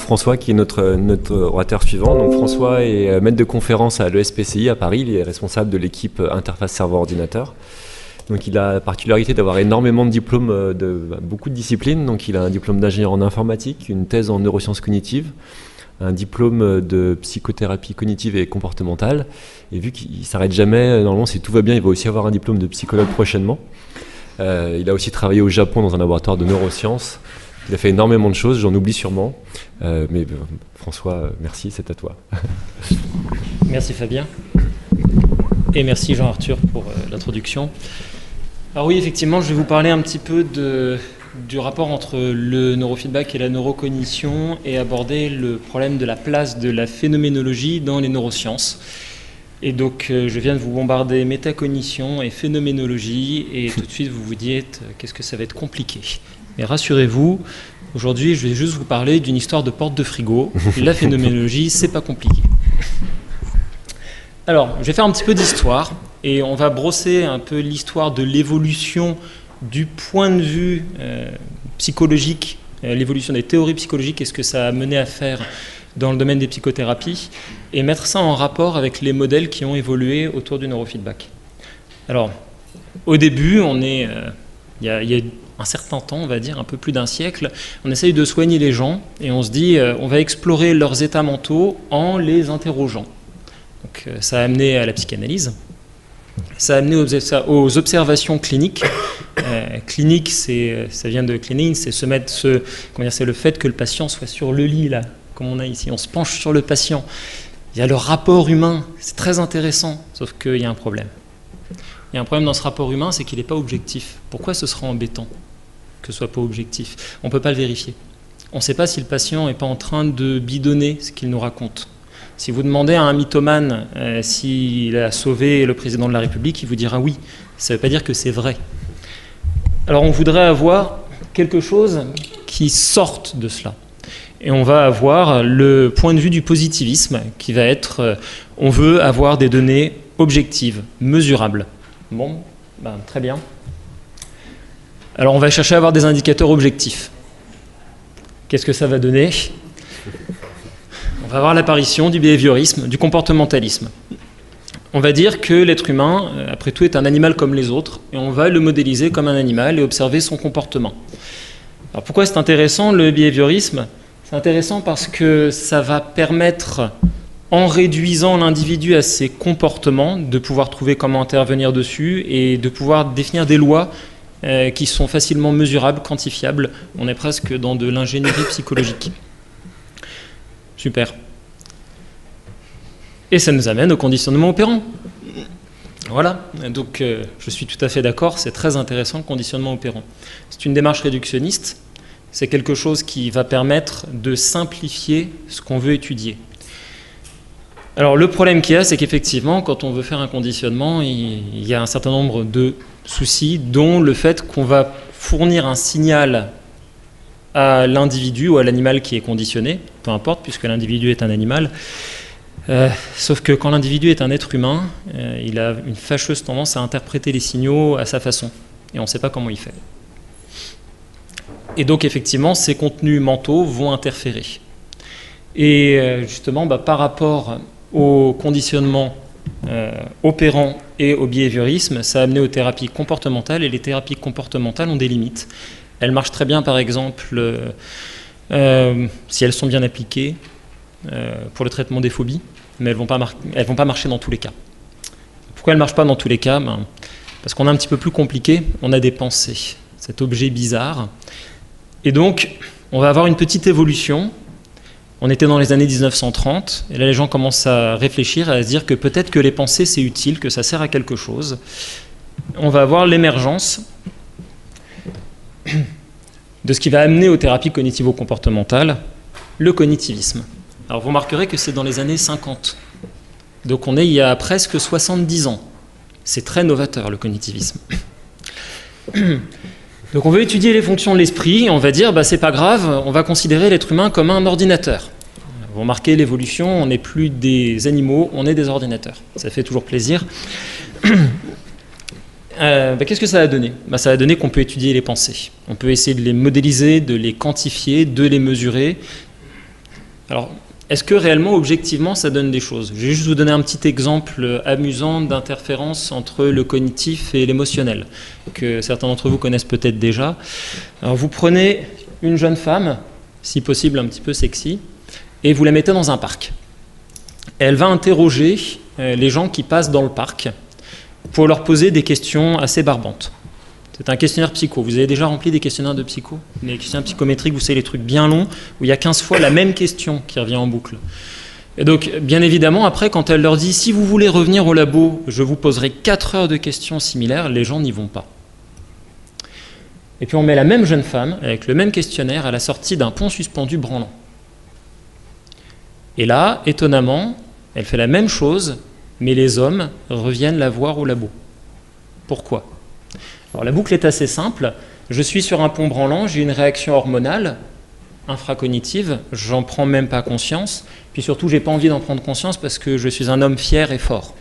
François qui est notre orateur suivant. Donc François est maître de conférence à l'ESPCI à Paris, il est responsable de l'équipe interface serveur-ordinateur. Donc il a la particularité d'avoir énormément de diplômes de beaucoup de disciplines. Donc il a un diplôme d'ingénieur en informatique, une thèse en neurosciences cognitives, un diplôme de psychothérapie cognitive et comportementale. Et vu qu'il ne s'arrête jamais, normalement si tout va bien, il va aussi avoir un diplôme de psychologue prochainement. Il a aussi travaillé au Japon dans un laboratoire de neurosciences. Il a fait énormément de choses, j'en oublie sûrement. Mais François, merci, c'est à toi. Merci Fabien. Et merci Jean-Arthur pour l'introduction. Alors oui, effectivement, je vais vous parler un petit peu du rapport entre le neurofeedback et la neurocognition et aborder le problème de la place de la phénoménologie dans les neurosciences. Et donc, je viens de vous bombarder métacognition et phénoménologie, et tout de suite, vous vous dites, qu'est-ce que ça va être compliqué. Mais rassurez-vous, aujourd'hui, je vais juste vous parler d'une histoire de porte de frigo. La phénoménologie, c'est pas compliqué. Alors, je vais faire un petit peu d'histoire, et on va brosser un peu l'histoire de l'évolution du point de vue psychologique, l'évolution des théories psychologiques et ce que ça a mené à faire dans le domaine des psychothérapies, et mettre ça en rapport avec les modèles qui ont évolué autour du neurofeedback. Alors, au début, il y a un certain temps, on va dire un peu plus d'un siècle, on essaye de soigner les gens et on se dit on va explorer leurs états mentaux en les interrogeant. Donc, ça a amené à la psychanalyse, ça a amené aux observations cliniques. Clinique, ça vient de cleaning, c'est c'est le fait que le patient soit sur le lit là, comme on a ici, on se penche sur le patient. Il y a le rapport humain, c'est très intéressant, sauf qu'il y a un problème. Il y a un problème dans ce rapport humain, c'est qu'il n'est pas objectif. Pourquoi ce sera embêtant que ce soit pas objectif? On ne peut pas le vérifier. On ne sait pas si le patient n'est pas en train de bidonner ce qu'il nous raconte. Si vous demandez à un mythomane s'il a sauvé le président de la République, il vous dira oui. Ça ne veut pas dire que c'est vrai. Alors on voudrait avoir quelque chose qui sorte de cela. Et on va avoir le point de vue du positivisme qui va être on veut avoir des données objectives, mesurables. Bon, très bien. Alors on va chercher à avoir des indicateurs objectifs. Qu'est-ce que ça va donner? On va avoir l'apparition du behaviorisme, du comportementalisme. On va dire que l'être humain, après tout, est un animal comme les autres, et on va le modéliser comme un animal et observer son comportement. Alors pourquoi c'est intéressant le behaviorisme? C'est intéressant parce que ça va permettre, en réduisant l'individu à ses comportements, de pouvoir trouver comment intervenir dessus et de pouvoir définir des lois qui sont facilement mesurables, quantifiables. On est presque dans de l'ingénierie psychologique. Super. Et ça nous amène au conditionnement opérant. Voilà, donc je suis tout à fait d'accord, c'est très intéressant le conditionnement opérant. C'est une démarche réductionniste, c'est quelque chose qui va permettre de simplifier ce qu'on veut étudier. Alors le problème qu'il y a, c'est qu'effectivement, quand on veut faire un conditionnement, il y a un certain nombre de soucis, dont le fait qu'on va fournir un signal à l'individu ou à l'animal qui est conditionné, peu importe, puisque l'individu est un animal. Sauf que quand l'individu est un être humain, il a une fâcheuse tendance à interpréter les signaux à sa façon. Et on ne sait pas comment il fait. Et donc effectivement, ces contenus mentaux vont interférer. Et justement, par rapport au conditionnement opérant et au behaviorisme, ça a amené aux thérapies comportementales. Et les thérapies comportementales ont des limites. Elles marchent très bien, par exemple, si elles sont bien appliquées, pour le traitement des phobies, mais elles vont pas marcher dans tous les cas. Pourquoi elles ne marchent pas dans tous les cas? Parce qu'on est un petit peu plus compliqué, on a des pensées, cet objet bizarre. Et donc, on va avoir une petite évolution. On était dans les années 1930, et là les gens commencent à réfléchir, à se dire que peut-être que les pensées c'est utile, que ça sert à quelque chose. On va avoir l'émergence de ce qui va amener aux thérapies cognitivo-comportementales, le cognitivisme. Alors vous remarquerez que c'est dans les années 50. Donc on est il y a presque 70 ans. C'est très novateur le cognitivisme. Donc on veut étudier les fonctions de l'esprit et on va dire c'est pas grave, on va considérer l'être humain comme un ordinateur. Vous remarquez l'évolution, on n'est plus des animaux, on est des ordinateurs. Ça fait toujours plaisir. Qu'est-ce que ça a donné? Ça a donné qu'on peut étudier les pensées. On peut essayer de les modéliser, de les quantifier, de les mesurer. Alors, est-ce que réellement, objectivement, ça donne des choses? Je vais juste vous donner un petit exemple amusant d'interférence entre le cognitif et l'émotionnel, que certains d'entre vous connaissent peut-être déjà. Alors, vous prenez une jeune femme, si possible un petit peu sexy, et vous la mettez dans un parc. Elle va interroger les gens qui passent dans le parc pour leur poser des questions assez barbantes. C'est un questionnaire psycho. Vous avez déjà rempli des questionnaires de psycho? Les questionnaires psychométriques, vous savez, les trucs bien longs, où il y a 15 fois la même question qui revient en boucle. Et donc, bien évidemment, après, quand elle leur dit « si vous voulez revenir au labo, je vous poserai 4 heures de questions similaires », les gens n'y vont pas. Et puis on met la même jeune femme, avec le même questionnaire, à la sortie d'un pont suspendu branlant. Et là, étonnamment, elle fait la même chose, mais les hommes reviennent la voir au labo. Pourquoi ? Alors la boucle est assez simple. Je suis sur un pont branlant, j'ai une réaction hormonale, infracognitive, j'en prends même pas conscience, puis surtout j'ai pas envie d'en prendre conscience parce que je suis un homme fier et fort.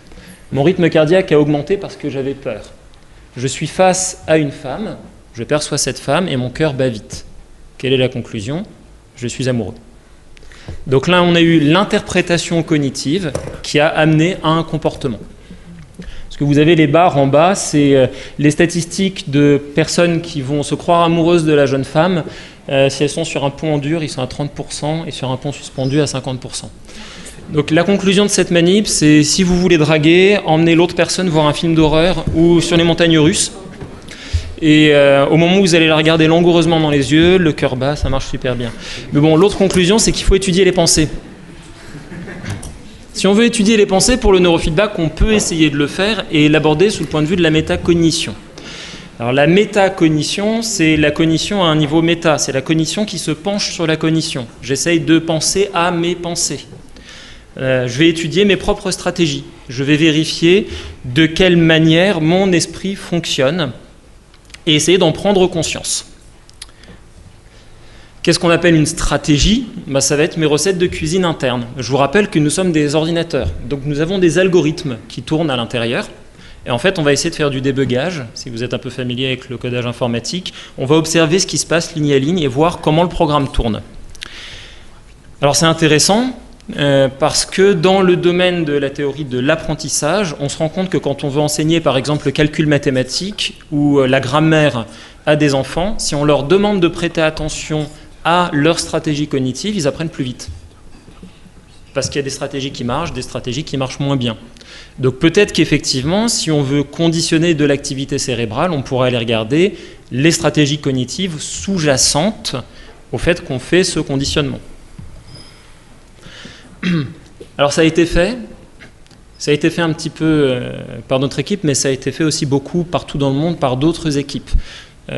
Mon rythme cardiaque a augmenté parce que j'avais peur. Je suis face à une femme, je perçois cette femme et mon cœur bat vite. Quelle est la conclusion? Je suis amoureux. Donc là on a eu l'interprétation cognitive qui a amené à un comportement. Que vous avez les barres en bas, c'est les statistiques de personnes qui vont se croire amoureuses de la jeune femme. Si elles sont sur un pont en dur, ils sont à 30% et sur un pont suspendu à 50%. Donc la conclusion de cette manip, c'est si vous voulez draguer, emmenez l'autre personne voir un film d'horreur ou sur les montagnes russes. Et au moment où vous allez la regarder langoureusement dans les yeux, le cœur bat, ça marche super bien. Mais bon, l'autre conclusion, c'est qu'il faut étudier les pensées. Si on veut étudier les pensées pour le neurofeedback, on peut essayer de le faire et l'aborder sous le point de vue de la métacognition. Alors la métacognition, c'est la cognition à un niveau méta, c'est la cognition qui se penche sur la cognition. J'essaye de penser à mes pensées. Je vais étudier mes propres stratégies. Je vais vérifier de quelle manière mon esprit fonctionne et essayer d'en prendre conscience. Qu'est-ce qu'on appelle une stratégie? Ça va être mes recettes de cuisine interne. Je vous rappelle que nous sommes des ordinateurs, donc nous avons des algorithmes qui tournent à l'intérieur. Et en fait, on va essayer de faire du débugage. Si vous êtes un peu familier avec le codage informatique, on va observer ce qui se passe ligne à ligne et voir comment le programme tourne. Alors c'est intéressant parce que dans le domaine de la théorie de l'apprentissage, on se rend compte que quand on veut enseigner par exemple le calcul mathématique ou la grammaire à des enfants, si on leur demande de prêter attention à leur stratégie cognitive, ils apprennent plus vite. Parce qu'il y a des stratégies qui marchent, des stratégies qui marchent moins bien. Donc peut-être qu'effectivement, si on veut conditionner de l'activité cérébrale, on pourrait aller regarder les stratégies cognitives sous-jacentes au fait qu'on fait ce conditionnement. Alors ça a été fait un petit peu par notre équipe, mais ça a été fait aussi beaucoup partout dans le monde par d'autres équipes.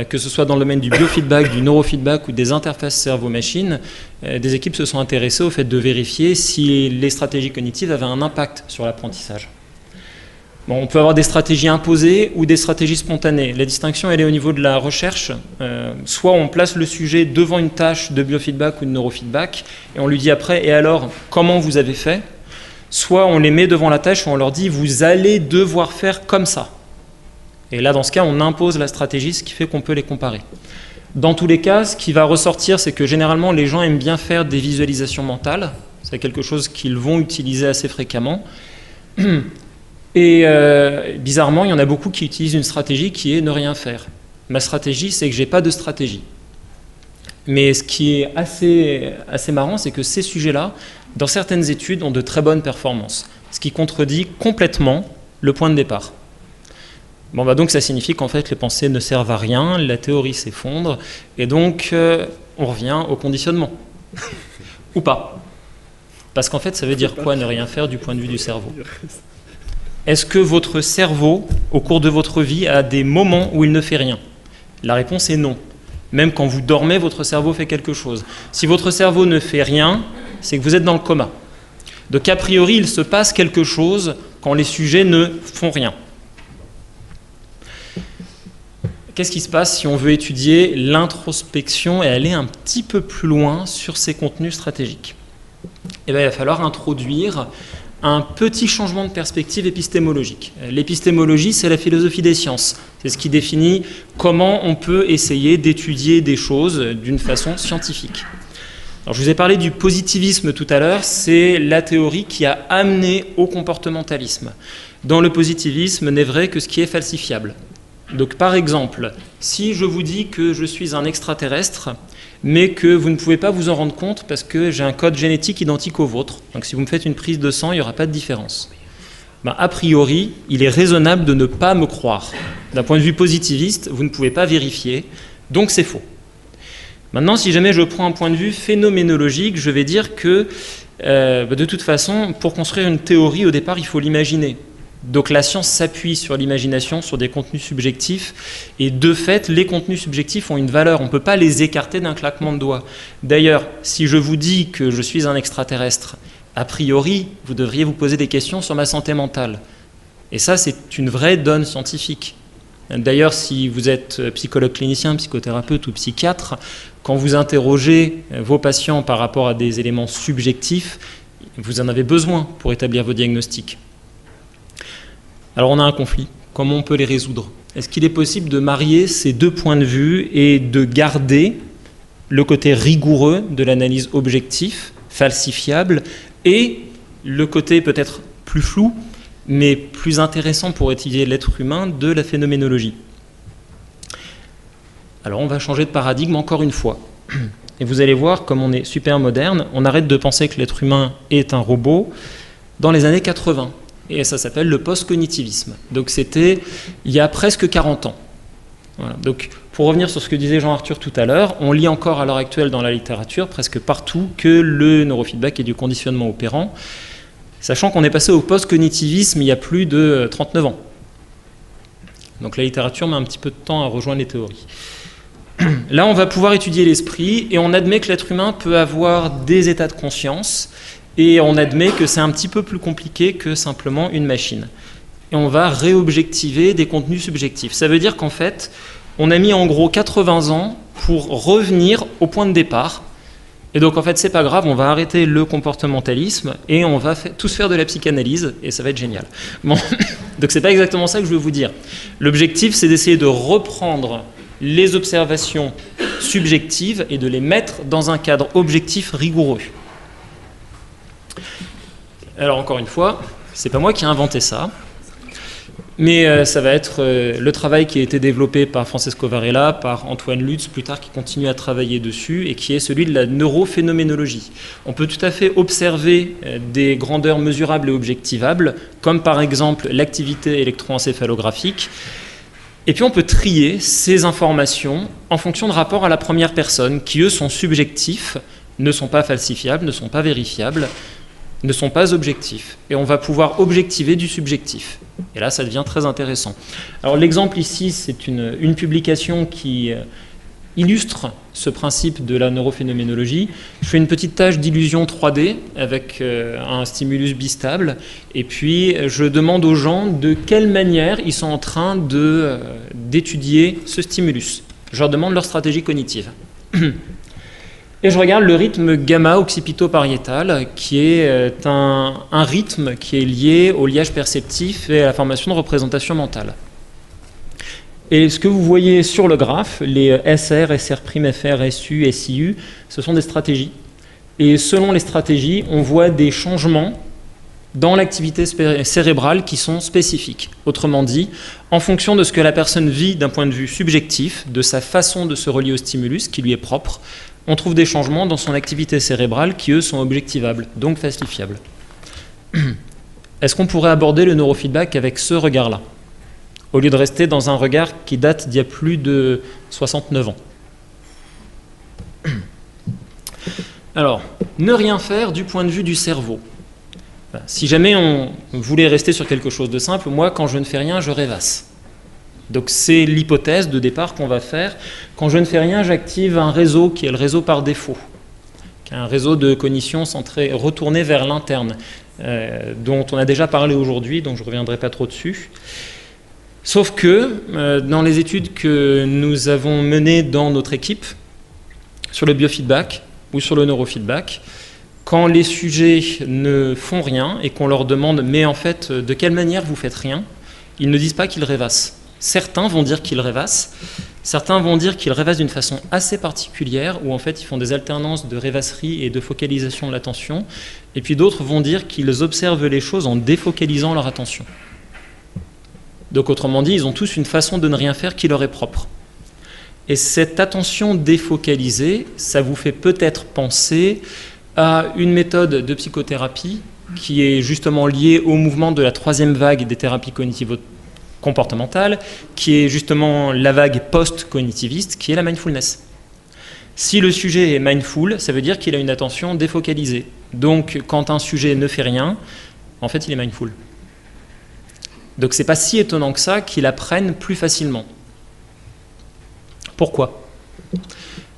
Que ce soit dans le domaine du biofeedback, du neurofeedback ou des interfaces cerveau-machine, des équipes se sont intéressées au fait de vérifier si les stratégies cognitives avaient un impact sur l'apprentissage. Bon, on peut avoir des stratégies imposées ou des stratégies spontanées. La distinction, elle est au niveau de la recherche. Soit on place le sujet devant une tâche de biofeedback ou de neurofeedback et on lui dit après « et alors, comment vous avez fait ?» Soit on les met devant la tâche et on leur dit « vous allez devoir faire comme ça ». Et là, dans ce cas, on impose la stratégie, ce qui fait qu'on peut les comparer. Dans tous les cas, ce qui va ressortir, c'est que généralement, les gens aiment bien faire des visualisations mentales. C'est quelque chose qu'ils vont utiliser assez fréquemment. Et bizarrement, il y en a beaucoup qui utilisent une stratégie qui est ne rien faire. Ma stratégie, c'est que je n'ai pas de stratégie. Mais ce qui est assez marrant, c'est que ces sujets-là, dans certaines études, ont de très bonnes performances. Ce qui contredit complètement le point de départ. Bon, donc ça signifie qu'en fait les pensées ne servent à rien, la théorie s'effondre, et donc on revient au conditionnement. Ou pas. Parce qu'en fait ça veut dire quoi ne rien faire du point de vue du cerveau? Est-ce que votre cerveau, au cours de votre vie, a des moments où il ne fait rien? La réponse est non. Même quand vous dormez, votre cerveau fait quelque chose. Si votre cerveau ne fait rien, c'est que vous êtes dans le coma. Donc a priori il se passe quelque chose quand les sujets ne font rien. Qu'est-ce qui se passe si on veut étudier l'introspection et aller un petit peu plus loin sur ces contenus stratégiques? Eh bien, il va falloir introduire un petit changement de perspective épistémologique. L'épistémologie, c'est la philosophie des sciences. C'est ce qui définit comment on peut essayer d'étudier des choses d'une façon scientifique. Alors, je vous ai parlé du positivisme tout à l'heure, c'est la théorie qui a amené au comportementalisme. Dans le positivisme, n'est vrai que ce qui est falsifiable. Donc, par exemple, si je vous dis que je suis un extraterrestre, mais que vous ne pouvez pas vous en rendre compte parce que j'ai un code génétique identique au vôtre, donc si vous me faites une prise de sang, il n'y aura pas de différence. Ben, a priori, il est raisonnable de ne pas me croire. D'un point de vue positiviste, vous ne pouvez pas vérifier, donc c'est faux. Maintenant, si jamais je prends un point de vue phénoménologique, je vais dire que, de toute façon, pour construire une théorie, au départ, il faut l'imaginer. Donc la science s'appuie sur l'imagination, sur des contenus subjectifs, et de fait, les contenus subjectifs ont une valeur, on ne peut pas les écarter d'un claquement de doigts. D'ailleurs, si je vous dis que je suis un extraterrestre, a priori, vous devriez vous poser des questions sur ma santé mentale. Et ça, c'est une vraie donne scientifique. D'ailleurs, si vous êtes psychologue clinicien, psychothérapeute ou psychiatre, quand vous interrogez vos patients par rapport à des éléments subjectifs, vous en avez besoin pour établir vos diagnostics. Alors on a un conflit, comment on peut les résoudre? Est-ce qu'il est possible de marier ces deux points de vue et de garder le côté rigoureux de l'analyse objective, falsifiable, et le côté peut-être plus flou, mais plus intéressant pour étudier l'être humain de la phénoménologie? Alors on va changer de paradigme encore une fois. Et vous allez voir, comme on est super moderne, on arrête de penser que l'être humain est un robot dans les années 80. Et ça s'appelle le post-cognitivisme. Donc c'était il y a presque 40 ans. Voilà. Donc pour revenir sur ce que disait Jean-Arthur tout à l'heure, on lit encore à l'heure actuelle dans la littérature, presque partout, que le neurofeedback est du conditionnement opérant, sachant qu'on est passé au post-cognitivisme il y a plus de 39 ans. Donc la littérature met un petit peu de temps à rejoindre les théories. Là, on va pouvoir étudier l'esprit et on admet que l'être humain peut avoir des états de conscience et on admet que c'est un petit peu plus compliqué que simplement une machine. Et on va réobjectiver des contenus subjectifs. Ça veut dire qu'en fait, on a mis en gros 80 ans pour revenir au point de départ. Et donc en fait, c'est pas grave, on va arrêter le comportementalisme et on va tous faire de la psychanalyse et ça va être génial. Bon, donc c'est pas exactement ça que je veux vous dire. L'objectif, c'est d'essayer de reprendre les observations subjectives et de les mettre dans un cadre objectif rigoureux. Alors encore une fois, c'est pas moi qui ai inventé ça, mais ça va être le travail qui a été développé par Francesco Varela, par Antoine Lutz, plus tard qui continue à travailler dessus, et qui est celui de la neurophénoménologie. On peut tout à fait observer des grandeurs mesurables et objectivables, comme par exemple l'activité électroencéphalographique, et puis on peut trier ces informations en fonction de rapport à la première personne, qui eux sont subjectifs, ne sont pas falsifiables, ne sont pas vérifiables, ne sont pas objectifs. Et on va pouvoir objectiver du subjectif. Et là, ça devient très intéressant. Alors l'exemple ici, c'est une publication qui illustre ce principe de la neurophénoménologie. Je fais une petite tâche d'illusion 3D avec un stimulus bistable, et puis je demande aux gens de quelle manière ils sont en train d'étudier ce stimulus. Je leur demande leur stratégie cognitive. Et je regarde le rythme gamma occipito-pariétal, qui est un rythme qui est lié au liage perceptif et à la formation de représentation mentale. Et ce que vous voyez sur le graphe, les SR, SR', FR, SU, SIU, ce sont des stratégies. Et selon les stratégies, on voit des changements dans l'activité cérébrale qui sont spécifiques. Autrement dit, en fonction de ce que la personne vit d'un point de vue subjectif, de sa façon de se relier au stimulus qui lui est propre, on trouve des changements dans son activité cérébrale qui, eux, sont objectivables, donc falsifiables. Est-ce qu'on pourrait aborder le neurofeedback avec ce regard-là, au lieu de rester dans un regard qui date d'il y a plus de 69 ans? Alors, ne rien faire du point de vue du cerveau. Si jamais on voulait rester sur quelque chose de simple, moi, quand je ne fais rien, je rêvasse. Donc c'est l'hypothèse de départ qu'on va faire. Quand je ne fais rien, j'active un réseau qui est le réseau par défaut, qui est un réseau de cognition centré, retourné vers l'interne, dont on a déjà parlé aujourd'hui, donc je ne reviendrai pas trop dessus. Sauf que dans les études que nous avons menées dans notre équipe, sur le biofeedback ou sur le neurofeedback, quand les sujets ne font rien et qu'on leur demande « mais en fait, de quelle manière vous faites rien ?», ils ne disent pas qu'ils rêvassent. Certains vont dire qu'ils rêvassent, Certains vont dire qu'ils rêvassent d'une façon assez particulière, où en fait ils font des alternances de rêvasserie et de focalisation de l'attention, et puis d'autres vont dire qu'ils observent les choses en défocalisant leur attention. Donc autrement dit, ils ont tous une façon de ne rien faire qui leur est propre. Et cette attention défocalisée, ça vous fait peut-être penser à une méthode de psychothérapie qui est justement liée au mouvement de la troisième vague des thérapies cognitives comportementale, qui est justement la vague post-cognitiviste, qui est la mindfulness. Si le sujet est mindful, ça veut dire qu'il a une attention défocalisée. Donc, quand un sujet ne fait rien, en fait, il est mindful. Donc, c'est pas si étonnant que ça qu'il apprenne plus facilement. Pourquoi ?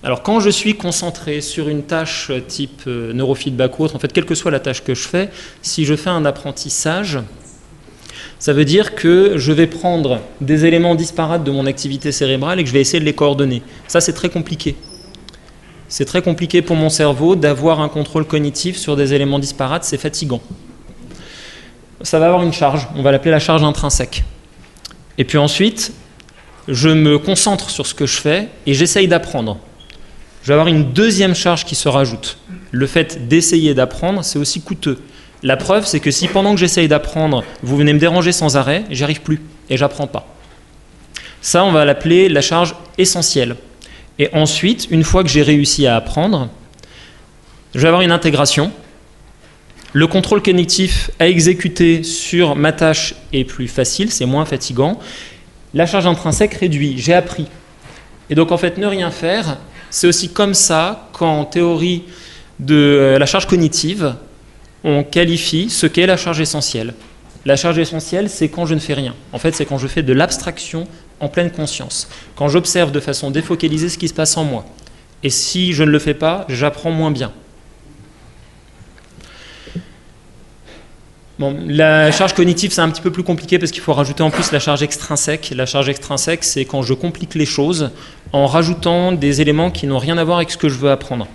Alors, quand je suis concentré sur une tâche type neurofeedback ou autre, en fait, quelle que soit la tâche que je fais, si je fais un apprentissage, ça veut dire que je vais prendre des éléments disparates de mon activité cérébrale et que je vais essayer de les coordonner. Ça, c'est très compliqué. C'est très compliqué pour mon cerveau d'avoir un contrôle cognitif sur des éléments disparates, c'est fatigant. Ça va avoir une charge, on va l'appeler la charge intrinsèque. Et puis ensuite, je me concentre sur ce que je fais et j'essaye d'apprendre. Je vais avoir une deuxième charge qui se rajoute. Le fait d'essayer d'apprendre, c'est aussi coûteux. La preuve, c'est que si pendant que j'essaye d'apprendre, vous venez me déranger sans arrêt, j'y arrive plus et j'apprends pas. Ça, on va l'appeler la charge essentielle. Et ensuite, une fois que j'ai réussi à apprendre, je vais avoir une intégration. Le contrôle cognitif à exécuter sur ma tâche est plus facile, c'est moins fatigant. La charge intrinsèque réduit, j'ai appris. Et donc en fait, ne rien faire, c'est aussi comme ça qu'en théorie de la charge cognitive, on qualifie ce qu'est la charge essentielle. La charge essentielle, c'est quand je ne fais rien. En fait, c'est quand je fais de l'abstraction en pleine conscience. Quand j'observe de façon défocalisée ce qui se passe en moi. Et si je ne le fais pas, j'apprends moins bien. Bon, la charge cognitive, c'est un petit peu plus compliqué parce qu'il faut rajouter en plus la charge extrinsèque. La charge extrinsèque, c'est quand je complique les choses en rajoutant des éléments qui n'ont rien à voir avec ce que je veux apprendre.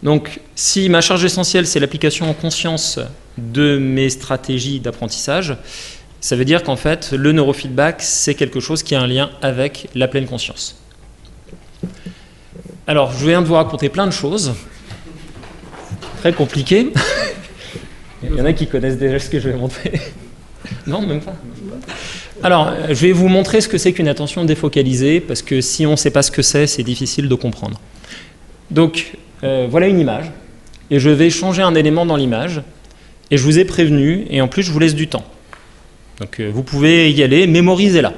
Donc, si ma charge essentielle, c'est l'application en conscience de mes stratégies d'apprentissage, ça veut dire qu'en fait, le neurofeedback, c'est quelque chose qui a un lien avec la pleine conscience. Alors, je viens de vous raconter plein de choses, très compliquées. Il y en a qui connaissent déjà ce que je vais montrer. Non, même pas. Alors, je vais vous montrer ce que c'est qu'une attention défocalisée, parce que si on ne sait pas ce que c'est difficile de comprendre. Donc, voilà une image, et je vais changer un élément dans l'image, et je vous ai prévenu, et en plus je vous laisse du temps. Donc vous pouvez y aller, mémorisez-la.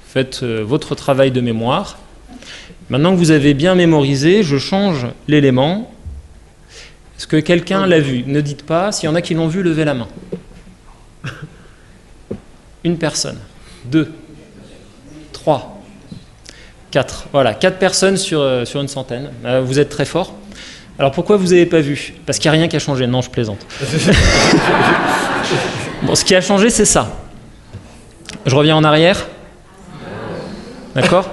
Faites votre travail de mémoire. Maintenant que vous avez bien mémorisé, je change l'élément. Est-ce que quelqu'un l'a vu? Ne dites pas, s'il y en a qui l'ont vu, levez la main. Une personne, 2, 3, 4. Voilà, 4 personnes sur une centaine. Vous êtes très fort. Alors pourquoi vous n'avez pas vu? Parce qu'il n'y a rien qui a changé. Non, je plaisante. Bon, ce qui a changé, c'est ça. Je reviens en arrière. D'accord?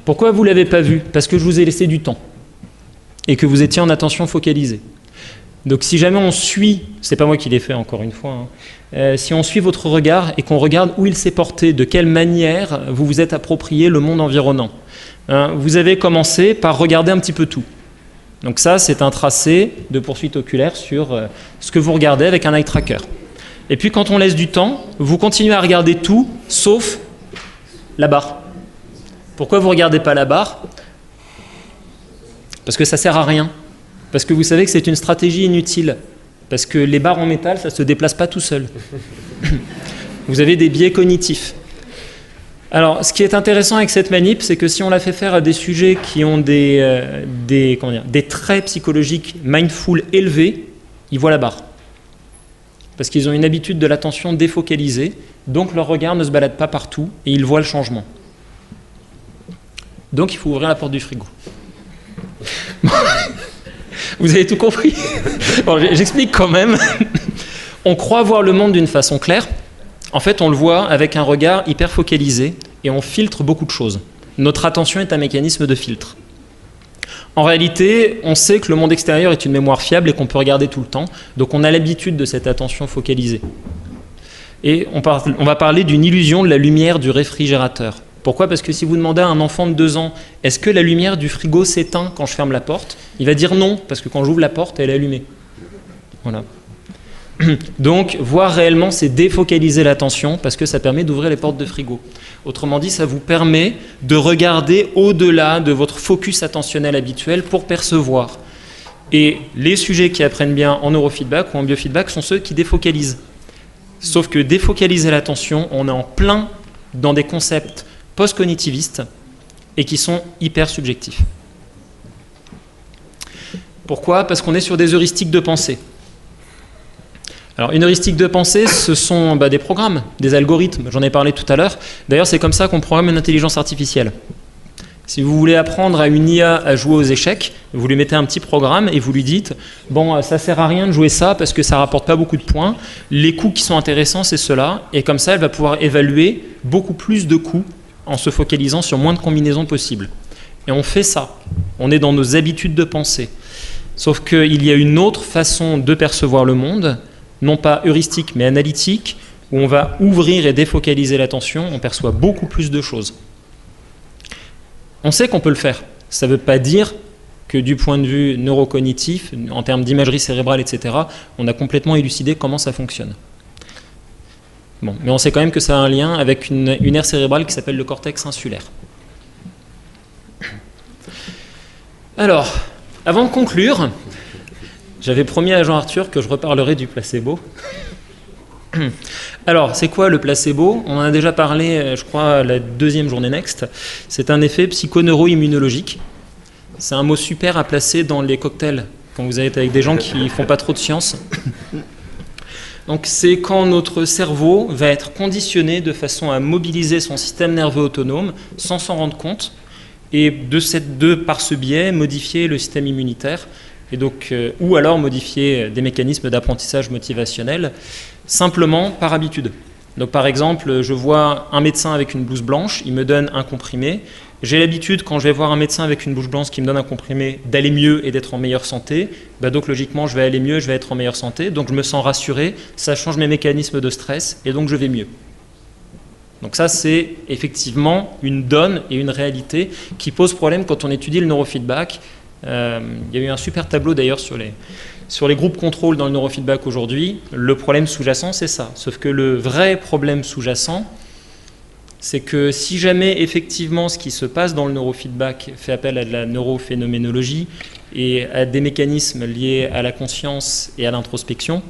Pourquoi vous ne l'avez pas vu? Parce que je vous ai laissé du temps. Et que vous étiez en attention focalisée. Donc si jamais on suit, c'est pas moi qui l'ai fait encore une fois, si on suit votre regard et qu'on regarde où il s'est porté, de quelle manière vous vous êtes approprié le monde environnant. Vous avez commencé par regarder un petit peu tout. Donc ça, c'est un tracé de poursuite oculaire sur ce que vous regardez avec un eye tracker. Et puis quand on laisse du temps, vous continuez à regarder tout, sauf la barre. Pourquoi vous ne regardez pas la barre? Parce que ça ne sert à rien. Parce que vous savez que c'est une stratégie inutile. Parce que les barres en métal, ça ne se déplace pas tout seul. Vous avez des biais cognitifs. Alors, ce qui est intéressant avec cette manip, c'est que si on la fait faire à des sujets qui ont des traits psychologiques mindful élevés, ils voient la barre. Parce qu'ils ont une habitude de l'attention défocalisée, donc leur regard ne se balade pas partout et ils voient le changement. Donc, il faut ouvrir la porte du frigo. Vous avez tout compris? Bon, j'explique quand même. On croit voir le monde d'une façon claire. En fait, on le voit avec un regard hyper focalisé et on filtre beaucoup de choses. Notre attention est un mécanisme de filtre. En réalité, on sait que le monde extérieur est une mémoire fiable et qu'on peut regarder tout le temps. Donc on a l'habitude de cette attention focalisée. Et on va parler d'une illusion de la lumière du réfrigérateur. Pourquoi? Parce que si vous demandez à un enfant de 2 ans, est-ce que la lumière du frigo s'éteint quand je ferme la porte? Il va dire non, parce que quand j'ouvre la porte, elle est allumée. Voilà. Donc, voir réellement, c'est défocaliser l'attention, parce que ça permet d'ouvrir les portes de frigo. Autrement dit, ça vous permet de regarder au-delà de votre focus attentionnel habituel pour percevoir. Et les sujets qui apprennent bien en neurofeedback ou en biofeedback sont ceux qui défocalisent. Sauf que défocaliser l'attention, on est en plein dans des concepts post-cognitivistes et qui sont hyper subjectifs. Pourquoi? Parce qu'on est sur des heuristiques de pensée. Alors, une heuristique de pensée, ce sont des programmes, des algorithmes, j'en ai parlé tout à l'heure. D'ailleurs, c'est comme ça qu'on programme une intelligence artificielle. Si vous voulez apprendre à une IA à jouer aux échecs, vous lui mettez un petit programme et vous lui dites « Bon, ça sert à rien de jouer ça parce que ça rapporte pas beaucoup de points. Les coups qui sont intéressants, c'est ceux-là. » Et comme ça, elle va pouvoir évaluer beaucoup plus de coups en se focalisant sur moins de combinaisons possibles. Et on fait ça. On est dans nos habitudes de pensée. Sauf qu'il y a une autre façon de percevoir le monde, non pas heuristique mais analytique, où on va ouvrir et défocaliser l'attention, on perçoit beaucoup plus de choses. On sait qu'on peut le faire. Ça ne veut pas dire que du point de vue neurocognitif, en termes d'imagerie cérébrale, etc., on a complètement élucidé comment ça fonctionne. Bon, mais on sait quand même que ça a un lien avec une aire cérébrale qui s'appelle le cortex insulaire. Alors, avant de conclure, j'avais promis à Jean-Arthur que je reparlerai du placebo. Alors, c'est quoi le placebo? On en a déjà parlé, je crois, la deuxième journée Next. C'est un effet psychoneuro-immunologique. C'est un mot super à placer dans les cocktails, quand vous êtes avec des gens qui ne font pas trop de science. Donc, c'est quand notre cerveau va être conditionné de façon à mobiliser son système nerveux autonome sans s'en rendre compte, et par ce biais, modifier le système immunitaire, et donc, ou alors modifier des mécanismes d'apprentissage motivationnel, simplement par habitude. Donc par exemple, je vois un médecin avec une blouse blanche, il me donne un comprimé. J'ai l'habitude, quand je vais voir un médecin avec une blouse blanche qui me donne un comprimé, d'aller mieux et d'être en meilleure santé. Donc logiquement, je vais aller mieux, je vais être en meilleure santé. Donc je me sens rassuré, ça change mes mécanismes de stress et donc je vais mieux. Donc ça, c'est effectivement une donne et une réalité qui pose problème quand on étudie le neurofeedback. Il y a eu un super tableau d'ailleurs sur les groupes contrôle dans le neurofeedback aujourd'hui. Le problème sous-jacent, c'est ça. Sauf que le vrai problème sous-jacent, c'est que si jamais effectivement ce qui se passe dans le neurofeedback fait appel à de la neurophénoménologie et à des mécanismes liés à la conscience et à l'introspection,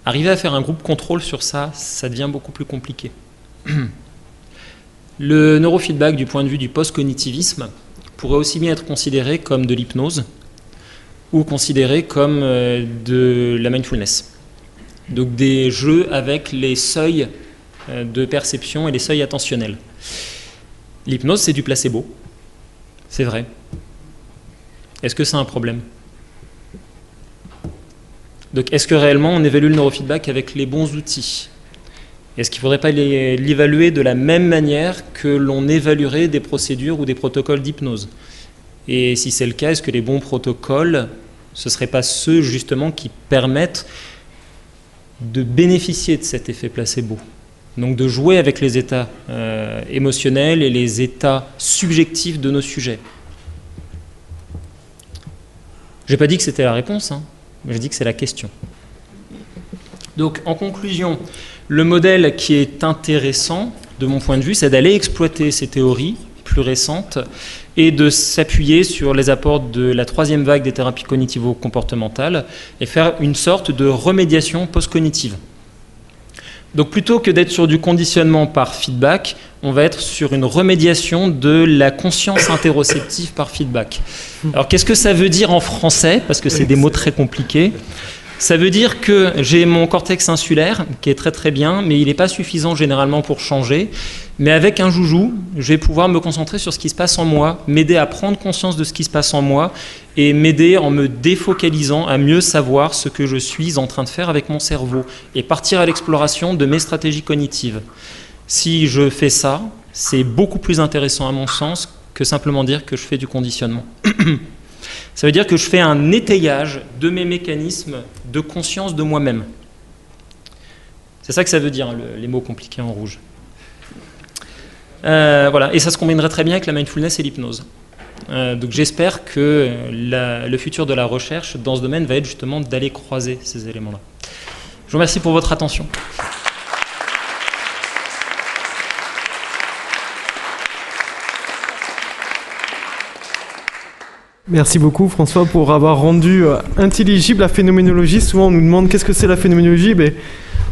arriver à faire un groupe contrôle sur ça, ça devient beaucoup plus compliqué. Le neurofeedback du point de vue du post-cognitivisme pourrait aussi bien être considéré comme de l'hypnose ou considéré comme de la mindfulness. Donc des jeux avec les seuils de perception et les seuils attentionnels. L'hypnose, c'est du placebo. C'est vrai. Est-ce que c'est un problème? Donc est-ce que réellement on évalue le neurofeedback avec les bons outils? Est-ce qu'il ne faudrait pas l'évaluer de la même manière que l'on évaluerait des procédures ou des protocoles d'hypnose? Et si c'est le cas, est-ce que les bons protocoles, ce ne seraient pas ceux justement qui permettent de bénéficier de cet effet placebo? Donc de jouer avec les états émotionnels et les états subjectifs de nos sujets. Je n'ai pas dit que c'était la réponse, mais j'ai dit que c'est la question. Donc en conclusion, le modèle qui est intéressant, de mon point de vue, c'est d'aller exploiter ces théories plus récentes et de s'appuyer sur les apports de la troisième vague des thérapies cognitivo-comportementales et faire une sorte de remédiation post-cognitive. Donc plutôt que d'être sur du conditionnement par feedback, on va être sur une remédiation de la conscience interoceptive par feedback. Alors qu'est-ce que ça veut dire en français? Parce que c'est des mots très compliqués. Ça veut dire que j'ai mon cortex insulaire, qui est très très bien, mais il n'est pas suffisant généralement pour changer. Mais avec un joujou, je vais pouvoir me concentrer sur ce qui se passe en moi, m'aider à prendre conscience de ce qui se passe en moi et m'aider en me défocalisant à mieux savoir ce que je suis en train de faire avec mon cerveau et partir à l'exploration de mes stratégies cognitives. Si je fais ça, c'est beaucoup plus intéressant à mon sens que simplement dire que je fais du conditionnement. Ça veut dire que je fais un étayage de mes mécanismes de conscience de moi-même. C'est ça que ça veut dire, les mots compliqués en rouge. Voilà, et ça se combinerait très bien avec la mindfulness et l'hypnose. Donc j'espère que le futur de la recherche dans ce domaine va être justement d'aller croiser ces éléments-là. Je vous remercie pour votre attention. Merci beaucoup François pour avoir rendu intelligible la phénoménologie. Souvent on nous demande qu'est-ce que c'est la phénoménologie.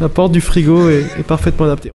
La porte du frigo est parfaitement adaptée.